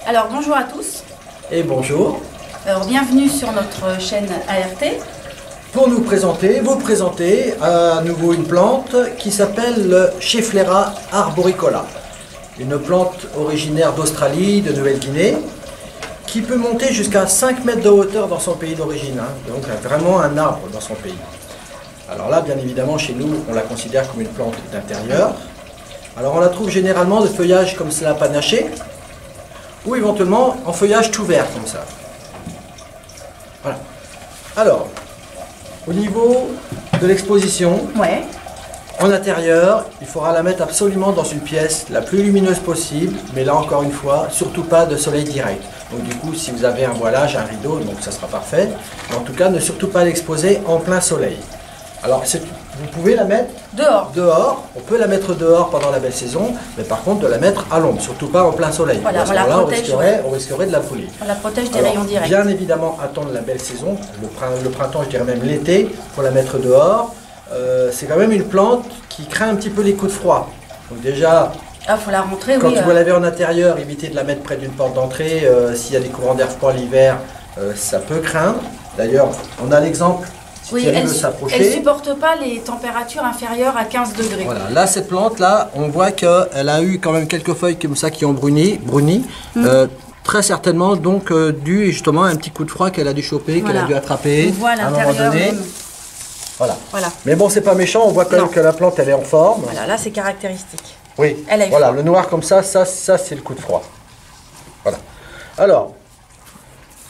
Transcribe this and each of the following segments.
Alors bonjour à tous. Et bonjour. Alors bienvenue sur notre chaîne ART. Pour vous présenter à nouveau une plante qui s'appelle le Schefflera arboricola. Une plante originaire d'Australie, de Nouvelle-Guinée, qui peut monter jusqu'à 5 mètres de hauteur dans son pays d'origine. Donc vraiment un arbre dans son pays. Alors là, bien évidemment, chez nous, on la considère comme une plante d'intérieur. Alors on la trouve généralement de feuillage comme cela panaché, ou éventuellement en feuillage tout vert comme ça. Voilà. Alors, au niveau de l'exposition, en intérieur, il faudra la mettre absolument dans une pièce la plus lumineuse possible, mais là encore une fois, surtout pas de soleil direct. Donc du coup, si vous avez un voilage, un rideau, donc ça sera parfait. Mais en tout cas, ne surtout pas l'exposer en plein soleil. Alors, vous pouvez la mettre dehors. On peut la mettre dehors pendant la belle saison, mais par contre de la mettre à l'ombre, surtout pas en plein soleil. Voilà, on risquerait de la brûler. On la protège des rayons directs. Bien évidemment, attendre la belle saison, le printemps, je dirais même l'été, pour la mettre dehors. C'est quand même une plante qui craint un petit peu les coups de froid. Donc déjà, faut la rentrer, quand vous l'avez en intérieur, évitez de la mettre près d'une porte d'entrée. S'il y a des courants d'air froid l'hiver, ça peut craindre. D'ailleurs, on a l'exemple. Oui, elle ne supporte pas les températures inférieures à 15 degrés. Voilà, là cette plante là, on voit qu'elle a eu quand même quelques feuilles comme ça qui ont bruni. Très certainement donc dû justement à un petit coup de froid qu'elle a dû choper, qu'elle a dû attraper on voit à un moment donné. Voilà. Mais bon, c'est pas méchant, on voit quand même que la plante elle est en forme. Voilà, là c'est caractéristique. Oui, voilà, le noir comme ça c'est le coup de froid. Voilà.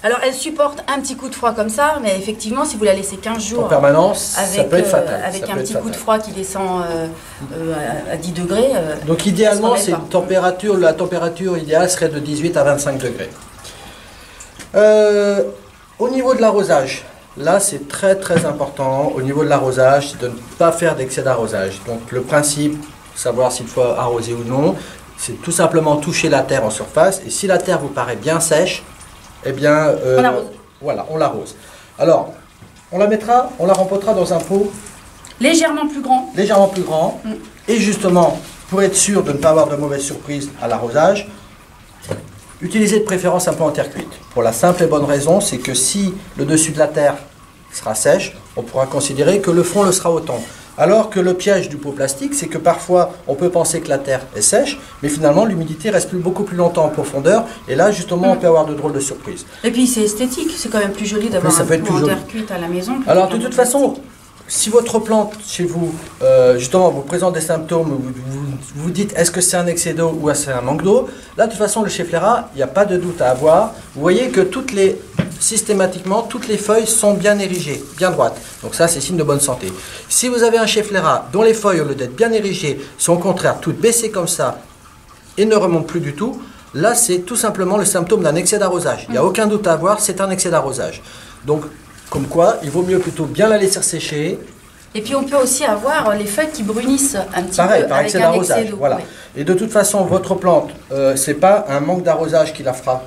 Alors elle supporte un petit coup de froid comme ça, mais effectivement si vous la laissez 15 jours en permanence, ça peut être fatal. Avec un petit coup de froid qui descend à 10 degrés. Donc idéalement, la température idéale serait de 18 à 25 degrés. Au niveau de l'arrosage, là c'est très très important. Au niveau de l'arrosage, c'est de ne pas faire d'excès d'arrosage. Donc le principe, savoir s'il faut arroser ou non, c'est tout simplement toucher la terre en surface. Et si la terre vous paraît bien sèche, eh bien, on l'arrose. Voilà, on l'arrose. Alors, on la rempotera dans un pot légèrement plus grand. Légèrement plus grand. Et justement, pour être sûr de ne pas avoir de mauvaises surprises à l'arrosage, utilisez de préférence un pot en terre cuite. Pour la simple et bonne raison, c'est que si le dessus de la terre sera sèche, on pourra considérer que le fond le sera autant. Alors que le piège du pot plastique, c'est que parfois on peut penser que la terre est sèche, mais finalement l'humidité reste beaucoup plus longtemps en profondeur, et là justement on peut avoir de drôles de surprises. Et puis c'est esthétique, c'est quand même plus joli d'avoir un pot en terre cuite à la maison. Alors de toute façon, si votre plante chez vous, justement vous présente des symptômes, vous dites est-ce que c'est un excès d'eau ou c'est un manque d'eau, là de toute façon le Schefflera, il n'y a pas de doute à avoir. Vous voyez que systématiquement, toutes les feuilles sont bien érigées, bien droites. Donc ça, c'est signe de bonne santé. Si vous avez un Schefflera dont les feuilles, au lieu d'être bien érigées, sont au contraire toutes baissées comme ça et ne remontent plus du tout, là, c'est tout simplement le symptôme d'un excès d'arrosage. Il n'y a aucun doute à avoir, c'est un excès d'arrosage. Donc, comme quoi, il vaut mieux plutôt bien la laisser sécher. Et puis, on peut aussi avoir les feuilles qui brunissent un petit peu par avec excès un d'arrosage. excès d'eau. Voilà. Et de toute façon, votre plante, c'est pas un manque d'arrosage qui la fera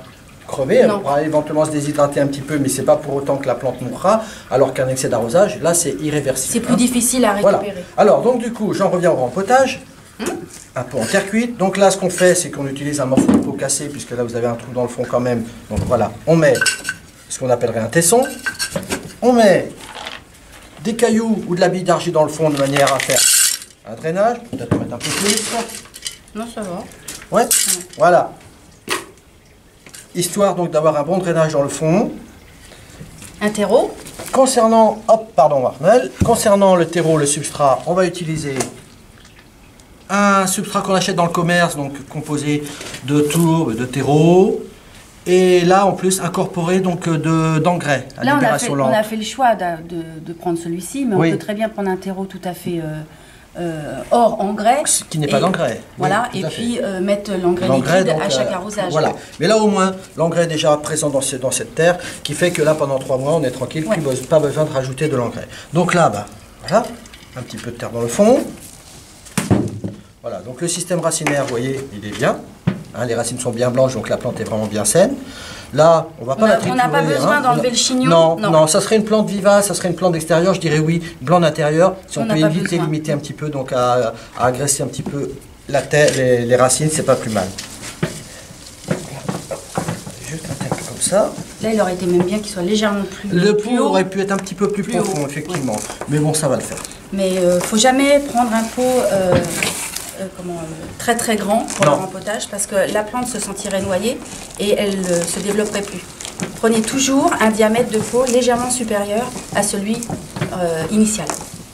crever, elle pourra éventuellement se déshydrater un petit peu, mais c'est pas pour autant que la plante mourra, alors qu'un excès d'arrosage, là c'est irréversible. C'est plus difficile à récupérer. Voilà. Alors donc du coup, j'en reviens au rempotage, un pot en terre cuite. Donc là ce qu'on fait, c'est qu'on utilise un morceau de peau cassé, puisque là vous avez un trou dans le fond quand même. Donc voilà, on met ce qu'on appellerait un tesson, on met des cailloux ou de la bille d'argile dans le fond de manière à faire un drainage, peut-être mettre un peu plus. Non, ça va. Ouais. Voilà. Histoire donc d'avoir un bon drainage dans le fond. Un terreau. Concernant le terreau, le substrat, on va utiliser un substrat qu'on achète dans le commerce, donc composé de tourbe, de terreau. Et là, en plus, incorporé donc d'engrais. Là, on a fait le choix de prendre celui-ci, mais on peut très bien prendre un terreau tout à fait hors engrais. Qui n'est pas d'engrais. Voilà, et puis mettre l'engrais liquide à chaque arrosage. Voilà, mais là au moins, l'engrais est déjà présent dans cette terre, qui fait que là, pendant 3 mois, on est tranquille, pas besoin de rajouter de l'engrais. Donc là, voilà, un petit peu de terre dans le fond. Voilà, donc le système racinaire, vous voyez, il est bien. Hein, les racines sont bien blanches, donc la plante est vraiment bien saine. Là, on va pas la triturer. On n'a pas besoin d'enlever le chignon. Non, ça serait une plante vivace, ça serait une plante d'extérieur, je dirais oui, blanc d'intérieur. Si on peut éviter, limiter un petit peu, donc à agresser un petit peu la terre, les racines, c'est pas plus mal. Juste un peu comme ça. Là, il aurait été même bien qu'il soit légèrement plus haut. Le pot aurait pu être un petit peu plus profond, effectivement. Ouais. Mais bon, ça va le faire. Mais faut jamais prendre un pot très très grand pour le rempotage parce que la plante se sentirait noyée et elle ne se développerait plus. Prenez toujours un diamètre de pot légèrement supérieur à celui initial.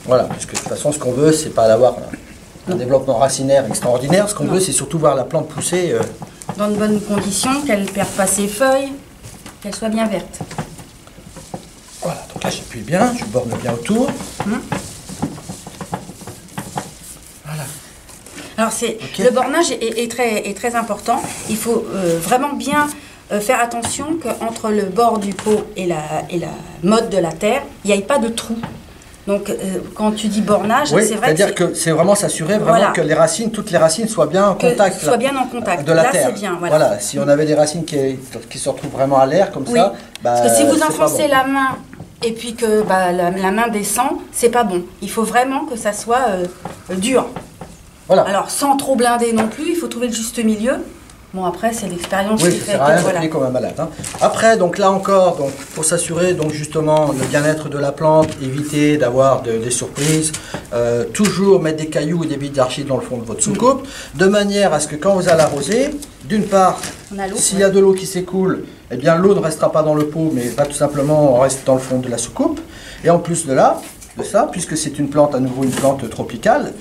Voilà, parce que de toute façon, ce qu'on veut, c'est pas d'avoir un développement racinaire extraordinaire. Ce qu'on veut, c'est surtout voir la plante pousser. Dans de bonnes conditions, qu'elle ne perde pas ses feuilles, qu'elle soit bien verte. Voilà, donc là j'appuie bien, je borne bien autour. Voilà. Alors le bornage est très important. Il faut vraiment bien faire attention qu'entre le bord du pot et la motte de la terre, il n'y ait pas de trou. Donc quand tu dis bornage, oui, c'est vrai c'est-à-dire que c'est vraiment s'assurer vraiment que les racines, toutes les racines soient bien en contact. Soient bien en contact. De la là, terre. c'est bien. Voilà, si on avait des racines qui se retrouvent vraiment à l'air comme ça, parce que si vous enfoncez la main et puis que la main descend, c'est pas bon. Il faut vraiment que ça soit dur. Voilà. Alors sans trop blinder non plus, il faut trouver le juste milieu. Bon, après, c'est l'expérience qui fait. Ça sert à rien comme un malade. Hein. Après, donc là encore, donc pour s'assurer donc justement le bien-être de la plante, éviter d'avoir des surprises, toujours mettre des cailloux ou des billes d'argile dans le fond de votre soucoupe, de manière à ce que quand vous allez arroser, d'une part, s'il y a de l'eau qui s'écoule, eh bien l'eau ne restera pas dans le pot, mais va tout simplement rester dans le fond de la soucoupe. Et en plus de ça, puisque c'est une plante, à nouveau une plante tropicale,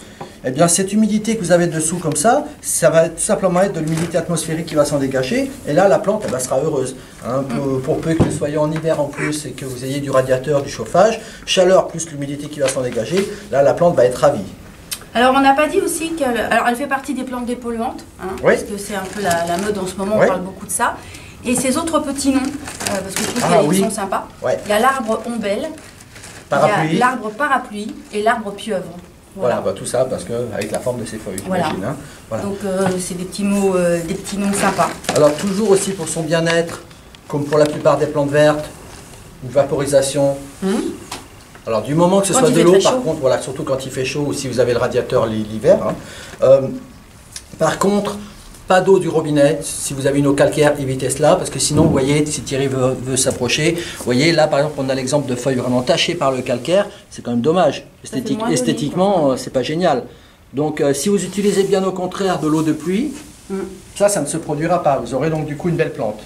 eh bien cette humidité que vous avez dessous comme ça va tout simplement être de l'humidité atmosphérique qui va s'en dégager, et là la plante sera heureuse. Hein, pour peu que vous soyez en hiver en plus et que vous ayez du radiateur, du chauffage, chaleur plus l'humidité qui va s'en dégager, là la plante va être ravie. Alors on n'a pas dit aussi qu'elle fait partie des plantes dépolluantes, hein, parce que c'est un peu la mode en ce moment, on parle beaucoup de ça. Et ces autres petits noms, parce que je trouve qu'ils sont sympas, il y a l'arbre ombelle, il y a l'arbre parapluie et l'arbre pieuvre. Voilà, tout ça parce que avec la forme de ses feuilles, j'imagine. Hein. Voilà. Donc c'est des petits mots, des petits noms sympas. Alors toujours aussi pour son bien-être, comme pour la plupart des plantes vertes, ou vaporisation. Alors du moment que ce soit de l'eau, par contre, voilà, surtout quand il fait chaud ou si vous avez le radiateur l'hiver. Hein. Par contre, pas d'eau du robinet. Si vous avez une eau calcaire, évitez cela, parce que sinon, vous voyez, si Thierry veut s'approcher, vous voyez, là, par exemple, on a l'exemple de feuilles vraiment tachées par le calcaire, c'est quand même dommage. Esthétiquement, c'est pas génial. Donc, si vous utilisez bien au contraire de l'eau de pluie, ça ne se produira pas. Vous aurez donc du coup une belle plante.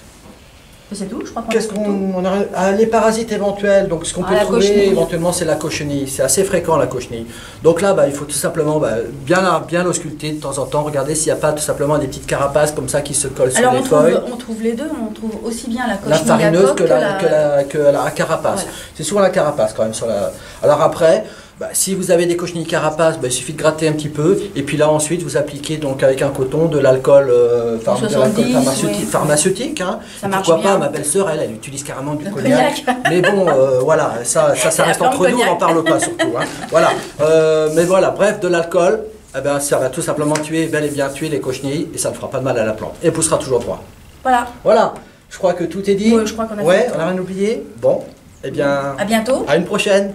C'est tout, je crois qu'on a les parasites éventuels, donc ce qu'on peut trouver éventuellement c'est la cochenille, c'est assez fréquent la cochenille. Donc là il faut tout simplement bien l'ausculter de temps en temps, regarder s'il n'y a pas tout simplement des petites carapaces comme ça qui se collent sur les feuilles. On trouve les deux, on trouve aussi bien la cochenille farineuse que la carapace. Voilà. C'est souvent la carapace quand même sur la... Alors après, si vous avez des cochenilles carapaces, il suffit de gratter un petit peu et puis là ensuite vous appliquez donc avec un coton de l'alcool pharmaceutique. Hein. Pourquoi pas, ma belle-sœur elle utilise carrément du cognac. Mais bon, voilà, ça reste entre nous, on n'en parle pas surtout. Hein. Voilà, mais voilà, bref, de l'alcool, ça va tout simplement bel et bien tuer les cochenilles et ça ne fera pas de mal à la plante. Et elle poussera toujours droit. Voilà, je crois que tout est dit. Je crois qu'on a on n'a rien oublié. Bon, eh bien, à bientôt. À une prochaine.